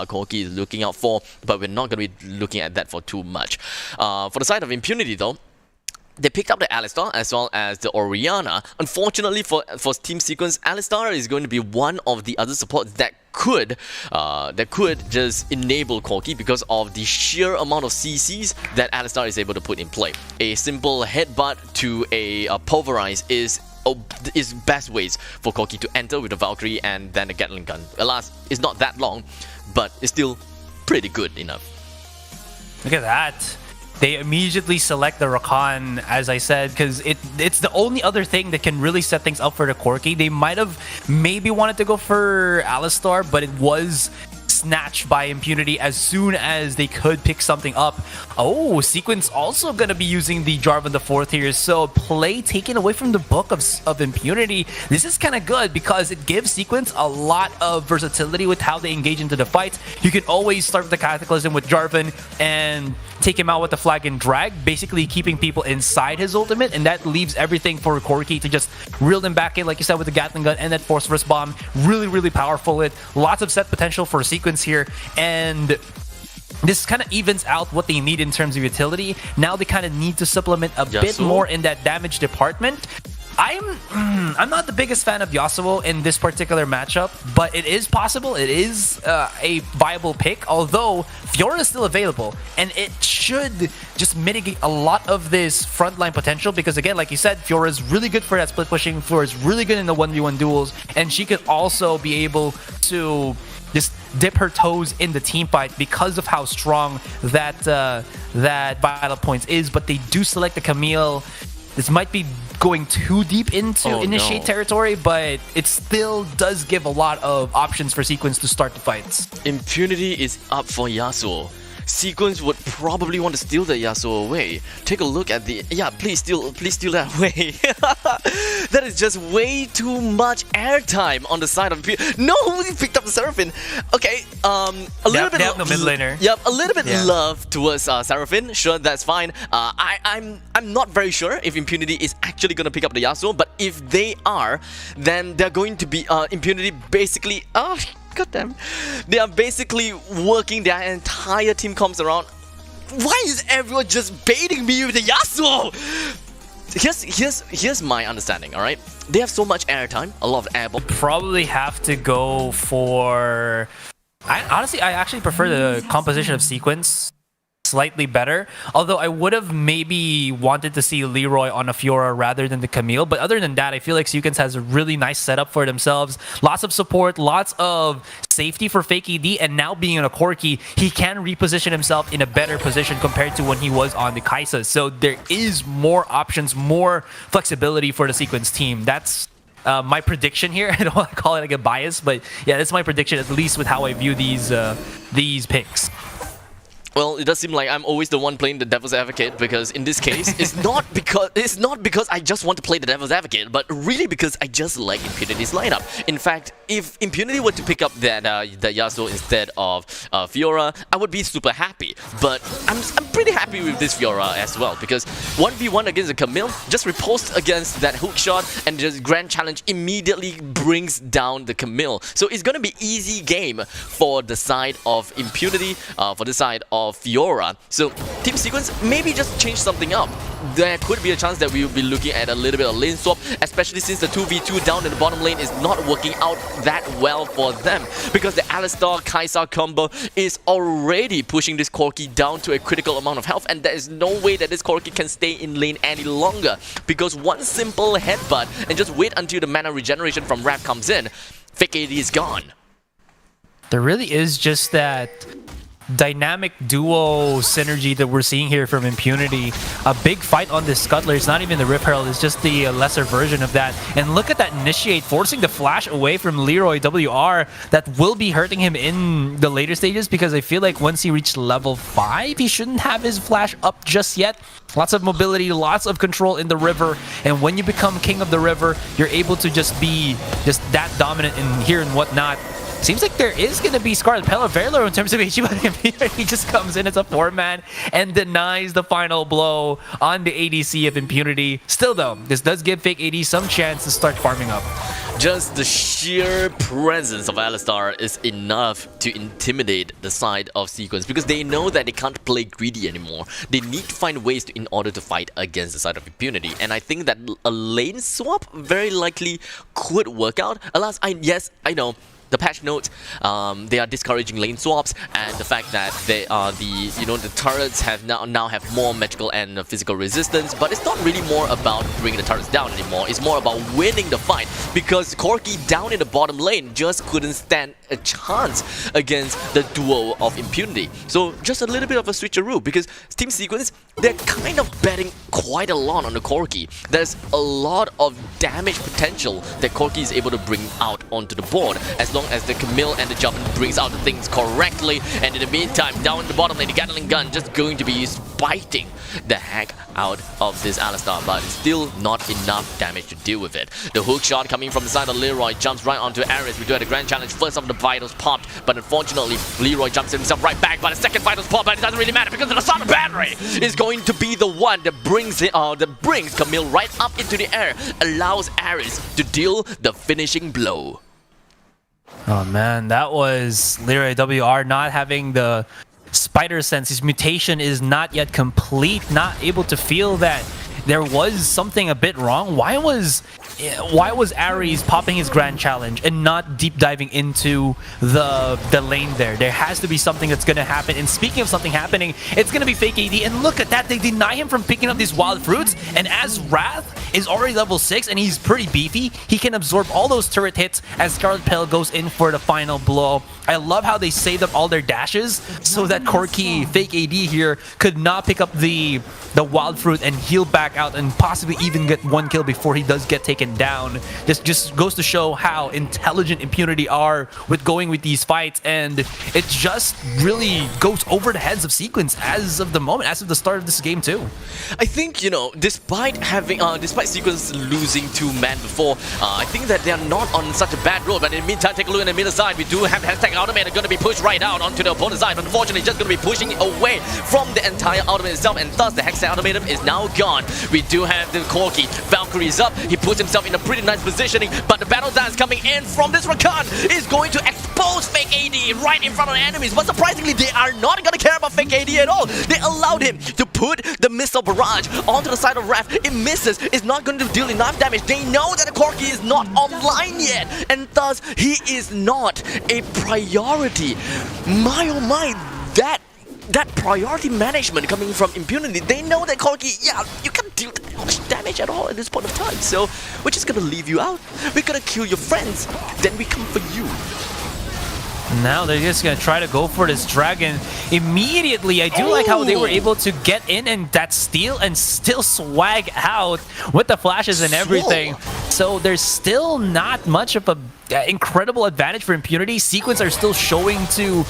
Corki is looking out for, but we're not going to be looking at that for too much. For the side of Impunity though, they picked up the Alistar as well as the Orianna. Unfortunately for Team Sequence, Alistar is going to be one of the other supports that could just enable Corki because of the sheer amount of CCs that Alistar is able to put in play. A simple headbutt to a pulverize is best ways for Corki to enter with the Valkyrie and then the Gatling gun. Alas, it's not that long, but it's still pretty good enough. Look at that. They immediately select the Rakan, as I said, because it's the only other thing that can really set things up for the Corki. They might have maybe wanted to go for Alistar, but it was snatched by Impunity as soon as they could pick something up. Oh, Sequence also going to be using the Jarvan the 4th here, so play taken away from the book of Impunity. This is kind of good because it gives Sequence a lot of versatility with how they engage into the fight. You can always start with the Cataclysm with Jarvan and take him out with the flag and drag, basically keeping people inside his ultimate, and that leaves everything for Corki to just reel them back in, like you said, with the Gatling gun and that Phosphorus bomb. Really, really powerful. It lots of set potential for Sequence here, and this kind of evens out what they need in terms of utility. Now they kind of need to supplement a bit more in that damage department. I'm not the biggest fan of Yasuo in this particular matchup, but it is possible. It is a viable pick, although Fiora is still available, and it should just mitigate a lot of this frontline potential because, again, like you said, Fiora is really good for that split pushing. Fiora is really good in the 1v1 duels, and she could also be able to just dip her toes in the team fight because of how strong that Vital Points is. But they do select the Camille. This might be going too deep into initiate territory, but it still does give a lot of options for Sequence to start the fights. Impunity is up for Yasuo. Sequence would probably want to steal the Yasuo away. Take a look at the... Yeah, please steal that away. That is just way too much airtime on the side of... No, he picked up the Seraphine. Okay, a little bit... They have no mid laner. Yep, a little bit love towards Seraphine. Sure, that's fine. I'm not very sure if Impunity is actually going to pick up the Yasuo, but if they are, then they're going to be... Impunity basically... Goddamn. They are basically working their entire team comps around. Why is everyone just baiting me with the Yasuo? Here's my understanding, alright? They have so much airtime, a lot of airball. Probably have to go for... Honestly, I actually prefer the composition of Sequence slightly better, although I would have maybe wanted to see Leroy on a Fiora rather than the Camille. But other than that, I feel like Sequence has a really nice setup for themselves. Lots of support, lots of safety for Fake ED, and now being in a Corki, he can reposition himself in a better position compared to when he was on the Kaisa. So there is more options, more flexibility for the Sequence team. That's my prediction here. I don't want to call it like a bias, but yeah, that's my prediction, at least with how I view these picks. Well, it does seem like I'm always the one playing the devil's advocate, because in this case, it's not because I just want to play the devil's advocate, but really because I just like Impunity's lineup. In fact, if Impunity were to pick up that Yasuo instead of Fiora, I would be super happy. But I'm pretty happy with this Fiora as well, because 1v1 against the Camille, just riposte against that hook shot, and just Grand Challenge immediately brings down the Camille. So it's gonna be easy game for the side of Impunity, for the side of Fiora. So Team Sequence maybe just change something up. There could be a chance that we will be looking at a little bit of lane swap, especially since the 2v2 down in the bottom lane is not working out that well for them, because the Alistar Kaisa combo is already pushing this Corki down to a critical amount of health, and there is no way that this Corki can stay in lane any longer, because one simple headbutt and just wait until the mana regeneration from Wrath comes in, Fake AD is gone. There really is just that dynamic duo synergy that we're seeing here from Impunity. A big fight on this Scuttler. It's not even the Rift Herald, it's just the lesser version of that. And look at that initiate, forcing the flash away from Leroy WR. That will be hurting him in the later stages, because I feel like once he reached level 5, he shouldn't have his flash up just yet. Lots of mobility, lots of control in the river, and when you become king of the river, you're able to just be that dominant in here and whatnot. Seems like there is going to be Scarlet Pelaverlo in terms of HP, but he just comes in as a 4-man and denies the final blow on the ADC of Impunity. Still though, this does give Fake AD some chance to start farming up. Just the sheer presence of Alistar is enough to intimidate the side of Sequence because they know that they can't play greedy anymore. They need to find ways in order to fight against the side of Impunity, and I think that a lane swap very likely could work out. Alas, yes, I know. The patch notes, they are discouraging lane swaps, and the fact that they are the turrets have now have more magical and physical resistance, but it's not really more about bringing the turrets down anymore. It's more about winning the fight because Corki down in the bottom lane just couldn't stand a chance against the duo of Impunity. So just a little bit of a switcheroo because Team Sequence, they're kind of betting quite a lot on the Corki. There's a lot of damage potential that Corki is able to bring out onto the board as long as the Camille and the Jumpin brings out the things correctly, and in the meantime, down in the bottom lane, the Gatling gun just going to be spiting the heck out of this Alistar, but still not enough damage to deal with it. The hook shot coming from the side of Leroy jumps right onto Ares. We do have the Grand Challenge. First of the Vitals popped, but unfortunately, Leroy jumps himself right back, but the second Vitals pop, but it doesn't really matter because the Asana Battery is going to be the one that brings Camille right up into the air, allows Ares to deal the finishing blow. Oh man, that was Leroy WR not having the spider sense. His mutation is not yet complete, not able to feel that there was something a bit wrong. Why was Ares popping his Grand Challenge and not deep diving into the lane there? There has to be something that's going to happen. And speaking of something happening, it's going to be fake AD. And look at that, they deny him from picking up these wild fruits. And as Wrath is already level 6 and he's pretty beefy, he can absorb all those turret hits as Scarlet Pale goes in for the final blow. I love how they saved up all their dashes so that Corki, fake AD here, could not pick up the wild fruit and heal back out and possibly even get one kill before he does get taken down. This just goes to show how intelligent Impunity are with going with these fights, and it just really goes over the heads of Sequence as of the moment, as of the start of this game too. I think, despite Sequence losing 2 men before, I think that they are not on such a bad road, but in the meantime, take a look at the middle side. We do have hashtag ultimate going to be pushed right out onto the opponent's side, but unfortunately just going to be pushing away from the entire ultimate itself, and thus the Hextech ultimate is now gone. We do have the Corki. Valkyrie is up. He puts himself in a pretty nice positioning, but the battle dance coming in from this Rakan is going to expose fake AD right in front of the enemies, but surprisingly they are not going to care about fake AD at all. They allowed him to put the missile barrage onto the side of Wrath. It misses. It's not going to deal enough damage. They know that the Corki is not online yet, and thus he is not a priority. My oh my, that priority management coming from Impunity, they know that Corki, yeah, you can't do that much damage at all at this point of time, so we're just gonna leave you out. We're gonna kill your friends, then we come for you. Now they're just gonna try to go for this dragon immediately. I do like how they were able to get in and that steal and still swag out with the flashes and everything. So there's still not much of a incredible advantage for Impunity. Sequence are still showing to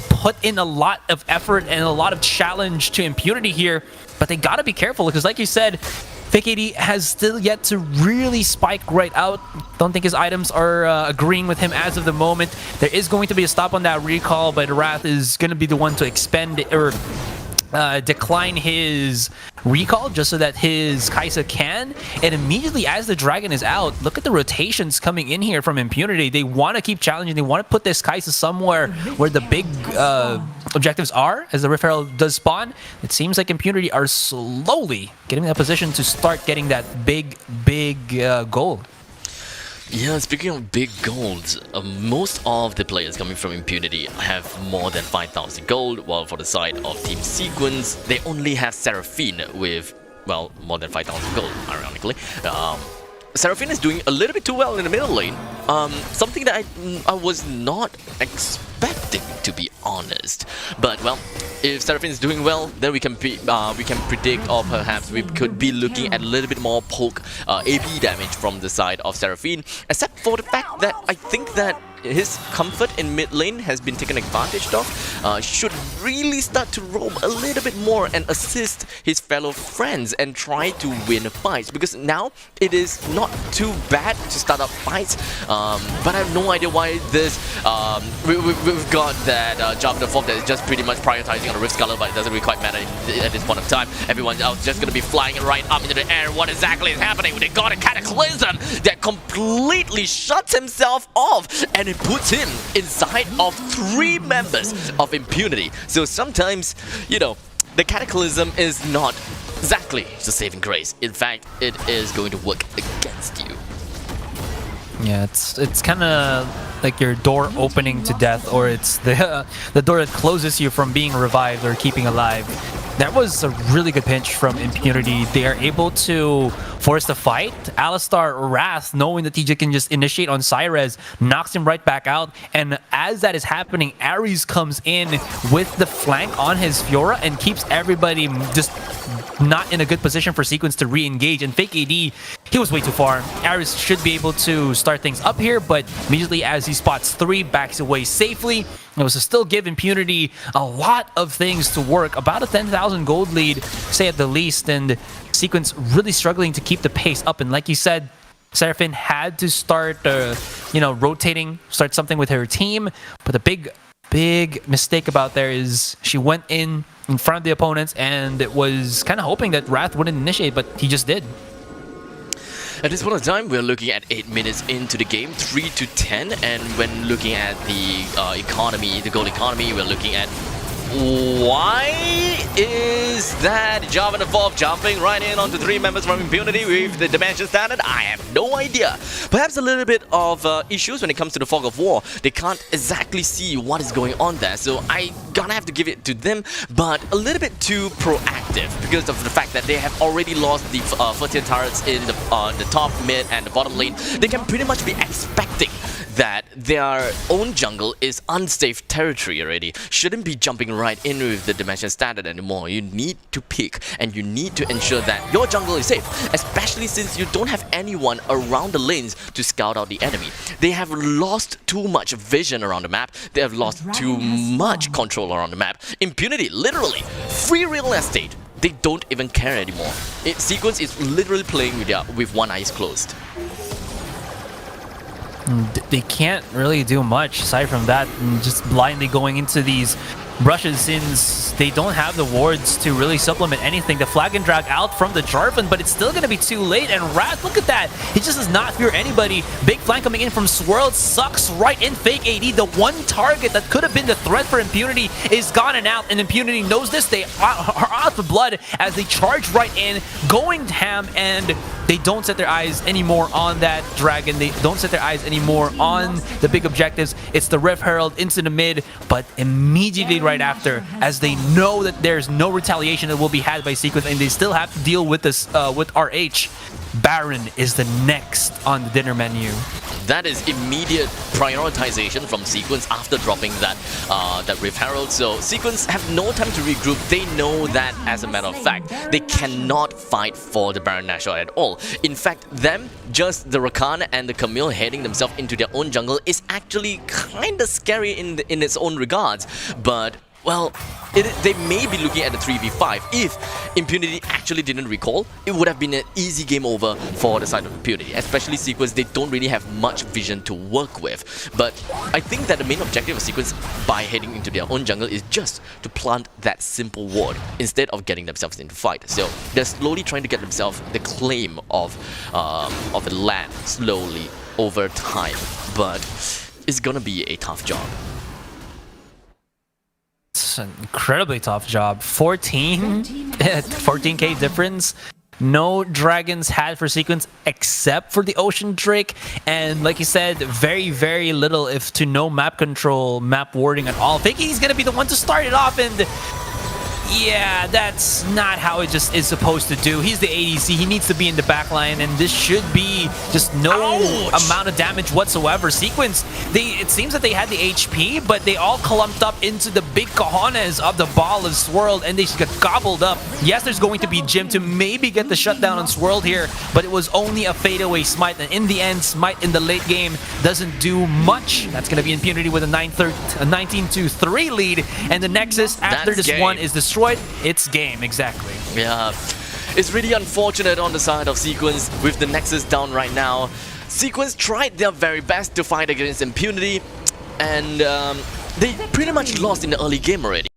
put in a lot of effort and a lot of challenge to Impunity here, but they gotta be careful because, like you said, Fake AD has still yet to really spike right out. Don't think his items are agreeing with him as of the moment. There is going to be a stop on that recall, but Wrath is going to be the one to expend or decline his recall just so that his Kai'Sa can. And immediately as the dragon is out, look at the rotations coming in here from Impunity. They want to keep challenging. They want to put this Kai'Sa somewhere where the big objectives are as the Rift Herald does spawn. It seems like Impunity are slowly getting in a position to start getting that big goal. Yeah, speaking of big golds, most of the players coming from Impunity have more than 5,000 gold, while for the side of Team Sequence, they only have Seraphine with, well, more than 5,000 gold, ironically. Seraphine is doing a little bit too well in the middle lane, something that I was not expecting, to be honest. But, well, if Seraphine is doing well, then we can predict, or perhaps we could be looking at a little bit more poke AP damage from the side of Seraphine, except for the fact that I think that his comfort in mid lane has been taken advantage of. Should really start to roam a little bit more and assist his fellow friends and try to win fights, because now it is not too bad to start up fights. But I have no idea why this we've got that Java the Fog that is just pretty much prioritizing on the Rift Scholar, but it doesn't really quite matter at this point of time. Everyone else just gonna be flying right up into the air. What exactly is happening? They got a cataclysm that completely shuts himself off, and it puts him inside of 3 members of Impunity. So sometimes, you know, the cataclysm is not exactly the saving grace. In fact, it is going to work against you. Yeah, it's kind of like your door opening to death, or it's the door that closes you from being revived or keeping alive. That was a really good pinch from Impunity. They are able to force the fight. Alistar Wrath, knowing that TJ can just initiate on Cyrez, knocks him right back out. And as that is happening, Ares comes in with the flank on his Fiora and keeps everybody just not in a good position for Sequence to re-engage. And Fake AD, he was way too far. Ares should be able to start things up here, but immediately as he spots 3, backs away safely. It was to still give Impunity a lot of things to work. About a 10,000 gold lead, say at the least, and Sequence really struggling to keep the pace up. And like you said, Seraphine had to start, rotating, start something with her team. But the big mistake about there is she went in front of the opponents, and it was kind of hoping that Wrath wouldn't initiate, but he just did. At this point of time, we're looking at 8 minutes into the game, 3-10, and when looking at the economy, the gold economy, we're looking at why is that Java the Fog jumping right in onto 3 members from Impunity with the Dimension Standard? I have no idea. Perhaps a little bit of issues when it comes to the Fog of War. They can't exactly see what is going on there, so I gonna have to give it to them, but a little bit too proactive because of the fact that they have already lost the first tier turrets in the top, mid, and the bottom lane. They can pretty much be expecting that their own jungle is unsafe territory already. Shouldn't be jumping right in with the Dimension Standard anymore. You need to pick and you need to ensure that your jungle is safe, especially since you don't have anyone around the lanes to scout out the enemy. They have lost too much vision around the map. They have lost too much control around the map. Impunity, literally, free real estate. They don't even care anymore. Sequence is literally playing with one eye closed. They can't really do much aside from that, and just blindly going into these brushes since they don't have the wards to really supplement anything. The flag and drag out from the Jarvan, but it's still going to be too late. And Wrath, look at that. He just does not fear anybody. Big flank coming in from Swirl, sucks right in Fake AD. The one target that could have been the threat for Impunity is gone and out, and Impunity knows this. They are out of blood as they charge right in, going ham, and they don't set their eyes anymore on that dragon. They don't set their eyes anymore on the big objectives. It's the Rift Herald into the mid, but immediately right after, as they know that there's no retaliation that will be had by Sequence, and they still have to deal with this with RH, Baron is the next on the dinner menu. That is immediate prioritization from Sequence after dropping that Rift Herald. So Sequence have no time to regroup. They know that, as a matter of fact, they cannot fight for the Baron Nashor at all. In fact, just the Rakan and the Camille heading themselves into their own jungle is actually kind of scary in its own regards. But well, they may be looking at the 3v5. If Impunity actually didn't recall, it would have been an easy game over for the side of Impunity, especially Sequence. They don't really have much vision to work with. But I think that the main objective of Sequence by heading into their own jungle is just to plant that simple ward instead of getting themselves into fight. So they're slowly trying to get themselves the claim of the land slowly over time. But it's gonna be a tough job. It's an incredibly tough job. 14k difference. No dragons had for Sequence except for the Ocean Drake, and like you said, very, very little, if to no map control, map warding at all. Thinking he's gonna be the one to start it off, and yeah, that's not how it just is supposed to do. He's the ADC. He needs to be in the backline, and this should be just no amount of damage whatsoever. Sequence, it seems that they had the HP, but they all clumped up into the big cojones of the ball of Swirled, and they just got gobbled up. Yes, there's going to be Jim to maybe get the shutdown on Swirled here, but it was only a fadeaway Smite, and in the end, Smite in the late game doesn't do much. That's going to be Impunity with a 19-3 lead, and the Nexus, after this one is destroyed, it's game, exactly. Yeah, it's really unfortunate on the side of Sequence with the Nexus down right now. Sequence tried their very best to fight against Impunity, and they pretty much lost in the early game already.